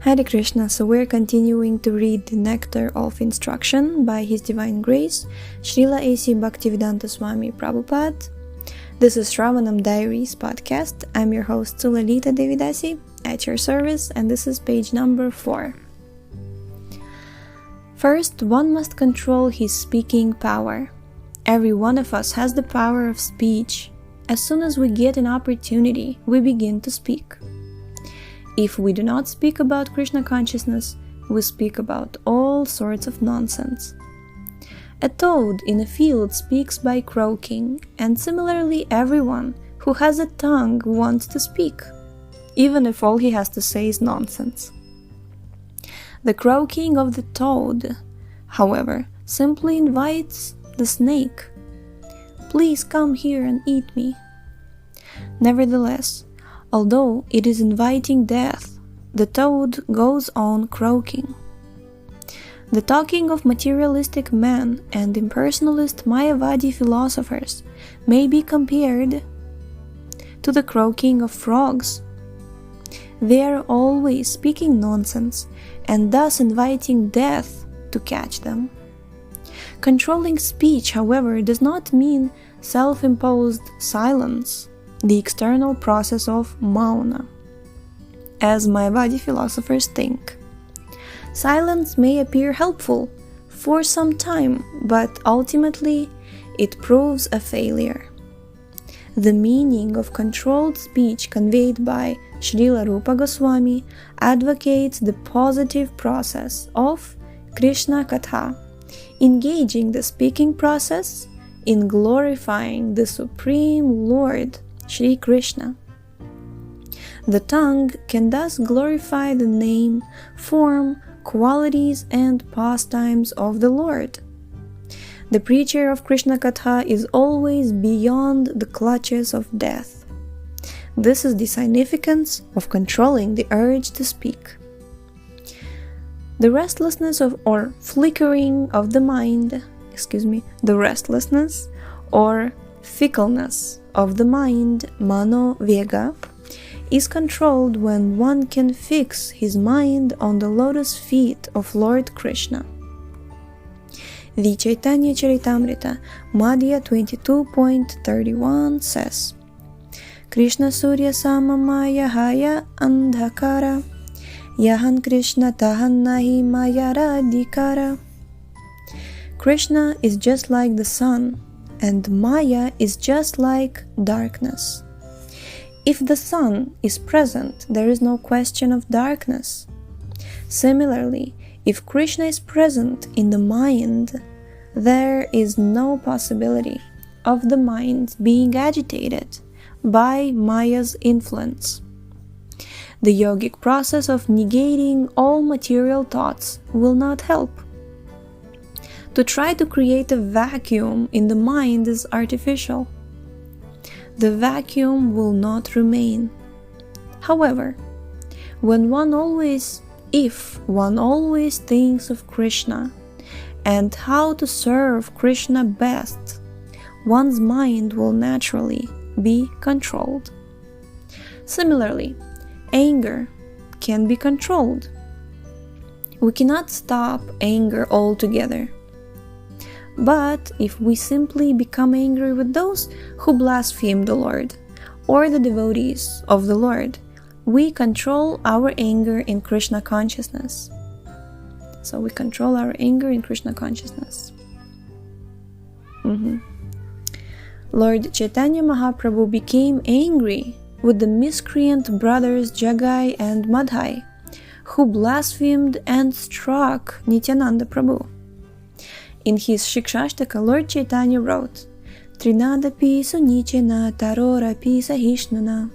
Hare Krishna, so we're continuing to read the Nectar of Instruction by His Divine Grace, Srila A.C. Bhaktivedanta Swami Prabhupada. This is Shravanam Diaries podcast. I'm your host Sulalita Devidasi, at your service, and this is page number 4. First, one must control his speaking power. Every one of us has the power of speech. As soon as we get an opportunity, we begin to speak. If we do not speak about Krishna consciousness, we speak about all sorts of nonsense. A toad in a field speaks by croaking, and similarly everyone who has a tongue wants to speak, even if all he has to say is nonsense. The croaking of the toad, however, simply invites the snake. Please come here and eat me. Nevertheless, although it is inviting death, the toad goes on croaking. The talking of materialistic men and impersonalist Mayavadi philosophers may be compared to the croaking of frogs. They are always speaking nonsense and thus inviting death to catch them. Controlling speech, however, does not mean self-imposed silence, the external process of mauna, as Mayavadi philosophers think. Silence may appear helpful for some time, but ultimately it proves a failure. The meaning of controlled speech conveyed by Srila Rupa Goswami advocates the positive process of Krishna Katha, engaging the speaking process in glorifying the Supreme Lord, Shri Krishna. The tongue can thus glorify the name, form, qualities, and pastimes of the Lord. The preacher of Krishna Katha is always beyond the clutches of death. This is the significance of controlling the urge to speak. The restlessness or flickering of the mind, the restlessness or fickleness of the mind, mano vega, is controlled when one can fix his mind on the lotus feet of Lord Krishna. The Chaitanya Charitamrita, Madhya 22.31 says, Krishna Surya Sama Maya Haya Andhakara, Yahan Krishna Tahan Nahi Maya Radhikara. Krishna is just like the sun, and Maya is just like darkness. If the sun is present, there is no question of darkness. Similarly, if Krishna is present in the mind, there is no possibility of the mind being agitated by Maya's influence. The yogic process of negating all material thoughts will not help. To try to create a vacuum in the mind is artificial. The vacuum will not remain. However, if one always thinks of Krishna and how to serve Krishna best, one's mind will naturally be controlled. Similarly, anger can be controlled. We cannot stop anger altogether. But if we simply become angry with those who blaspheme the Lord or the devotees of the Lord, we control our anger in Krishna consciousness. So we control our anger in Krishna consciousness. Lord Chaitanya Mahaprabhu became angry with the miscreant brothers Jagai and Madhai, who blasphemed and struck Nityananda Prabhu. In his Shikshashtaka, Lord Chaitanya wrote, Trinadapi sunichena tarorapi sahishnuna.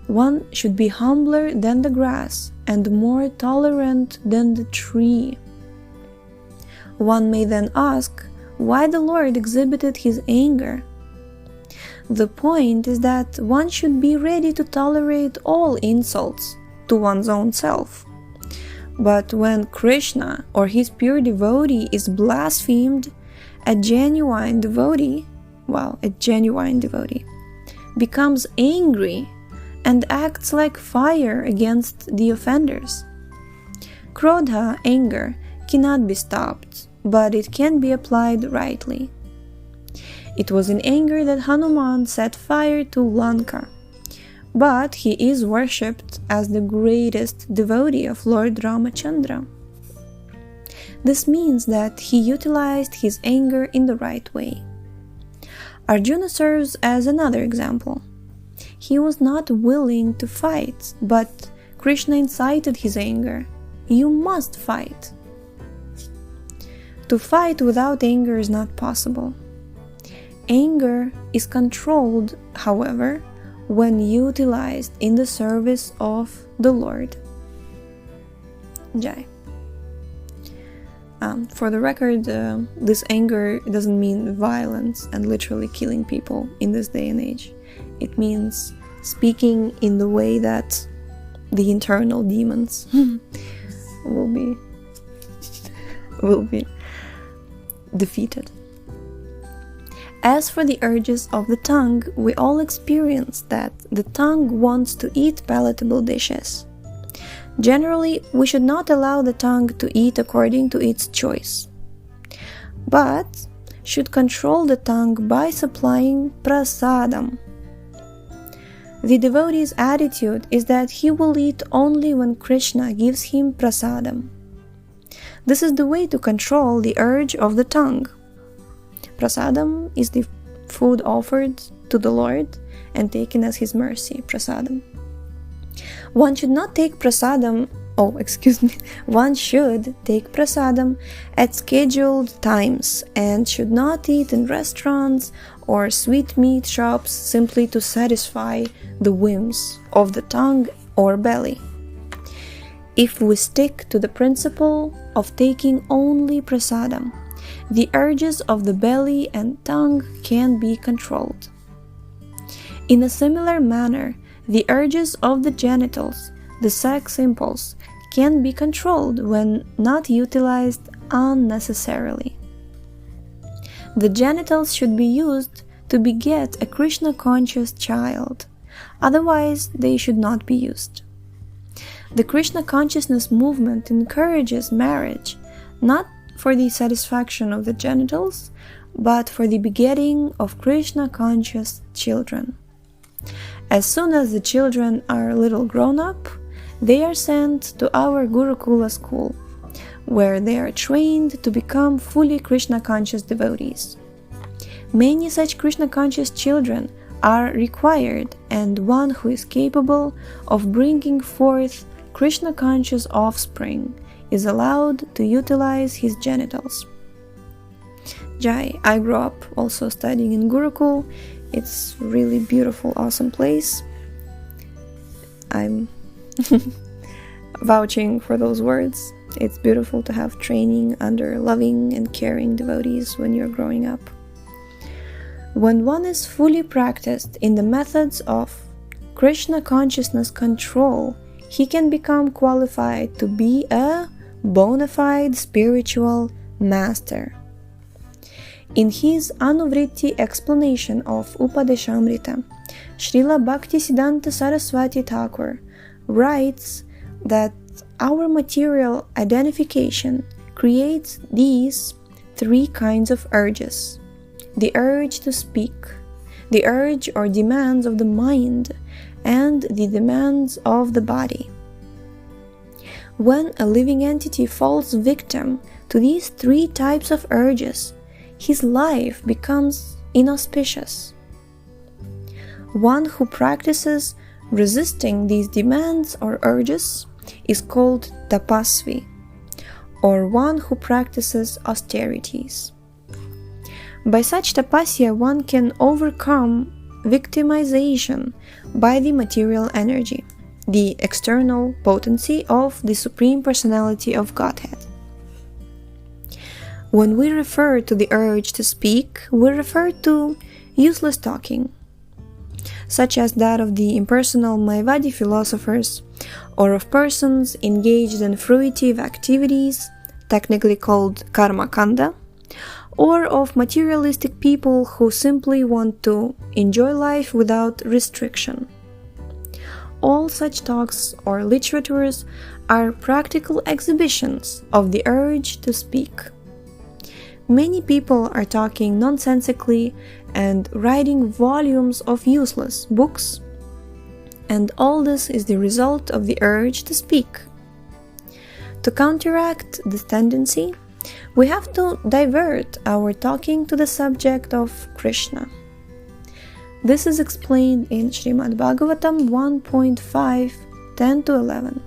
One should be humbler than the grass and more tolerant than the tree. One may then ask why the Lord exhibited his anger. The point is that one should be ready to tolerate all insults to one's own self. But when Krishna or his pure devotee is blasphemed, a genuine devotee becomes angry and acts like fire against the offenders. Krodha, anger, cannot be stopped, but it can be applied rightly. It was in anger that Hanuman set fire to Lanka, but he is worshipped as the greatest devotee of Lord Ramachandra. This means that he utilized his anger in the right way. Arjuna serves as another example. He was not willing to fight, but Krishna incited his anger. You must fight. To fight without anger is not possible. Anger is controlled, however, when utilized in the service of the Lord. Jai. For the record, this anger doesn't mean violence and literally killing people in this day and age. It means speaking in the way that the internal demons will be defeated. As for the urges of the tongue, we all experience that the tongue wants to eat palatable dishes. Generally, we should not allow the tongue to eat according to its choice, but should control the tongue by supplying prasadam. The devotee's attitude is that he will eat only when Krishna gives him prasadam. This is the way to control the urge of the tongue. Prasadam is the food offered to the Lord and taken as his mercy, prasadam. One should take prasadam at scheduled times and should not eat in restaurants or sweetmeat shops simply to satisfy the whims of the tongue or belly. If we stick to the principle of taking only prasadam, the urges of the belly and tongue can be controlled. In a similar manner, the urges of the genitals, the sex impulse, can be controlled when not utilized unnecessarily. The genitals should be used to beget a Krishna-conscious child, otherwise they should not be used. The Krishna consciousness movement encourages marriage, not for the satisfaction of the genitals, but for the begetting of Krishna-conscious children. As soon as the children are a little grown up, they are sent to our Gurukula school, where they are trained to become fully Krishna-conscious devotees. Many such Krishna-conscious children are required, and one who is capable of bringing forth Krishna-conscious offspring is allowed to utilize his genitals. Jai, I grew up also studying in Gurukul. It's really beautiful, awesome place. I'm vouching for those words. It's beautiful to have training under loving and caring devotees when you're growing up. When one is fully practiced in the methods of Krishna consciousness control, he can become qualified to be a bona fide spiritual master. In his Anuvritti explanation of Upadeshamrita, Srila Bhaktisiddhanta Saraswati Thakur writes that our material identification creates these three kinds of urges: the urge to speak, the urge or demands of the mind, and the demands of the body. When a living entity falls victim to these three types of urges, his life becomes inauspicious. One who practices resisting these demands or urges is called tapasvi, or one who practices austerities. By such tapasya, one can overcome victimization by the material energy, the external potency of the Supreme Personality of Godhead. When we refer to the urge to speak, we refer to useless talking, such as that of the impersonal Mayavadi philosophers, or of persons engaged in fruitive activities, technically called karma kanda, or of materialistic people who simply want to enjoy life without restriction. all such talks or literatures are practical exhibitions of the urge to speak. Many people are talking nonsensically and writing volumes of useless books, and all this is the result of the urge to speak. To counteract this tendency, we have to divert our talking to the subject of Krishna. This is explained in Srimad Bhagavatam 1.5, 10-11.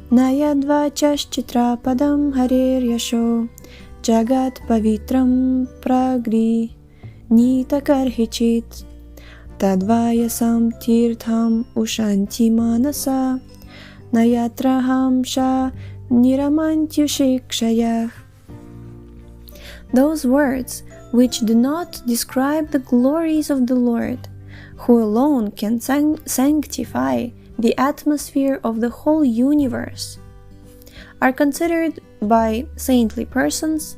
Nayadvachashchitra padam harir yasho jagat pavitram pragri nitakarhichit tadvayasam tirtham ushanti manasa nayatraham sha niramantyushikshayah. Those words which do not describe the glories of the Lord, who alone can sanctify the atmosphere of the whole universe, are considered by saintly persons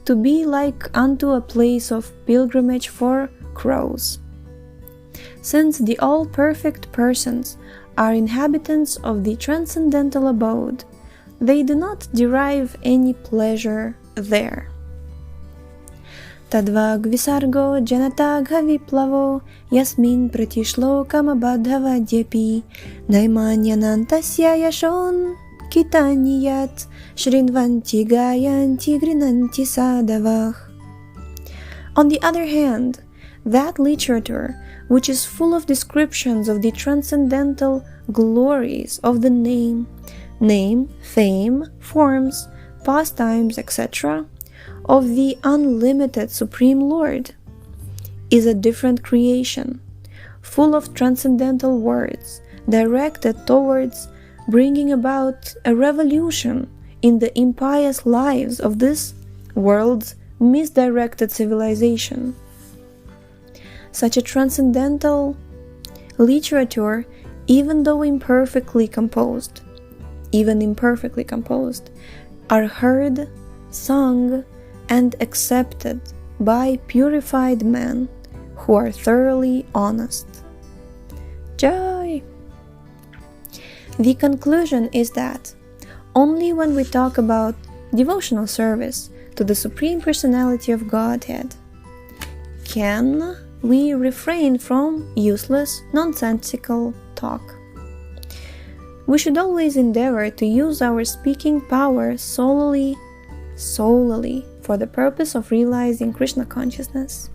to be like unto a place of pilgrimage for crows. Since the all-perfect persons are inhabitants of the transcendental abode, they do not derive any pleasure there. Tadvag visargo janatagha viplavo yasmin pratishlokam abadhavadyapi naimanyanantasya yashon kitaniyat shrinvanti gayanti grinanti sadavah. On the other hand, that literature which is full of descriptions of the transcendental glories of the name, fame, forms, pastimes, etc., of the unlimited Supreme Lord, is a different creation, full of transcendental words, directed towards bringing about a revolution in the impious lives of this world's misdirected civilization. Such a transcendental literature, even imperfectly composed, are heard, sung, and accepted by purified men who are thoroughly honest. Joy! The conclusion is that only when we talk about devotional service to the Supreme Personality of Godhead can we refrain from useless, nonsensical talk. We should always endeavor to use our speaking power solely for the purpose of realizing Krishna consciousness.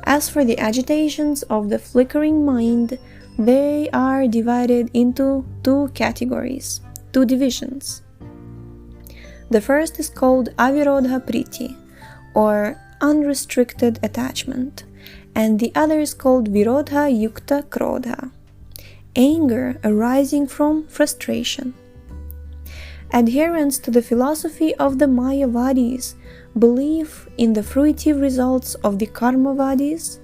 As for the agitations of the flickering mind, they are divided into two divisions. The first is called avirodha priti, or unrestricted attachment, and the other is called virodha yukta krodha, anger arising from frustration. Adherence to the philosophy of the Mayavadis, belief in the fruitive results of the Karmavadis,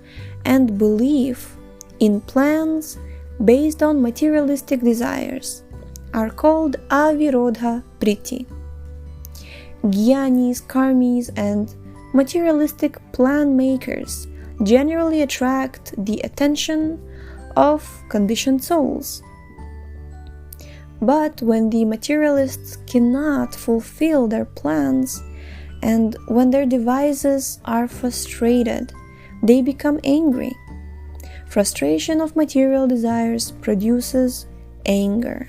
and belief in plans based on materialistic desires are called avirodha priti. Gyanis, karmis, and materialistic plan makers generally attract the attention of conditioned souls. But when the materialists cannot fulfill their plans, and when their devices are frustrated, they become angry. Frustration of material desires produces anger.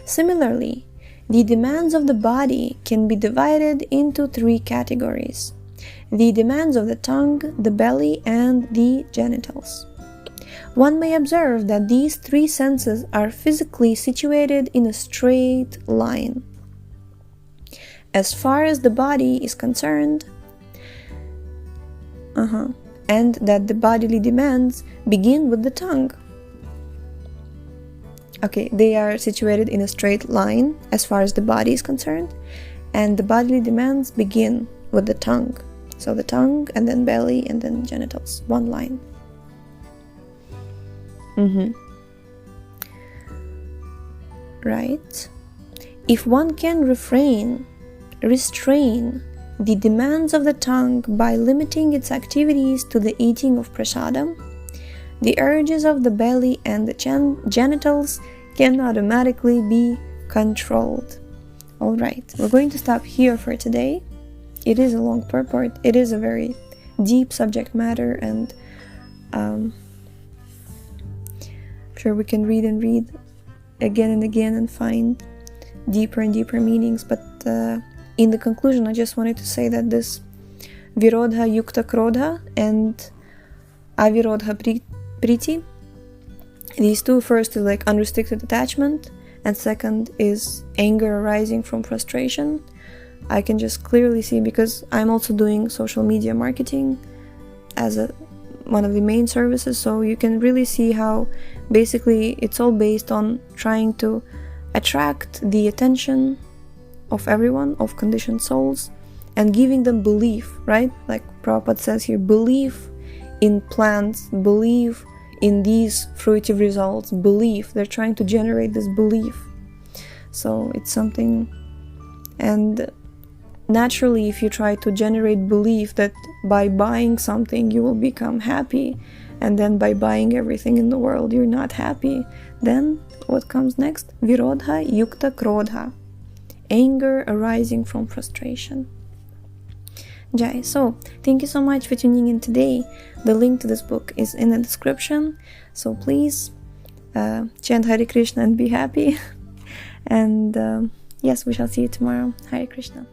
Similarly, the demands of the body can be divided into three categories: the demands of the tongue, the belly, and the genitals. One may observe that these three senses are physically situated in a straight line. As far as the body is concerned, and that the bodily demands begin with the tongue. Okay, they are situated in a straight line as far as the body is concerned, and the bodily demands begin with the tongue. So the tongue, and then belly, and then genitals, one line. Right? If one can restrain the demands of the tongue by limiting its activities to the eating of prasadam, The urges of the belly and the genitals can automatically be controlled. Alright, we're going to stop here for today. It is a long purport. It is a very deep subject matter, and I'm sure we can read and read again and again and find deeper and deeper meanings. But in the conclusion, I just wanted to say that this Virodha Yukta Krodha and Avirodha Priti, these two, first is like unrestricted attachment, and second is anger arising from frustration. I can just clearly see, because I'm also doing social media marketing as one of the main services, so you can really see how basically it's all based on trying to attract the attention of everyone, of conditioned souls, and giving them belief, right? Like Prabhupada says here, belief in plants, belief in these fruitive results, belief. They're trying to generate this belief. So it's something, and naturally, if you try to generate belief that by buying something you will become happy, and then by buying everything in the world you're not happy, then what comes next? Virodha Yukta Krodha, anger arising from frustration. Jai. So, thank you so much for tuning in today. The link to this book is in the description, so please chant Hare Krishna and be happy. And yes, we shall see you tomorrow. Hare Krishna.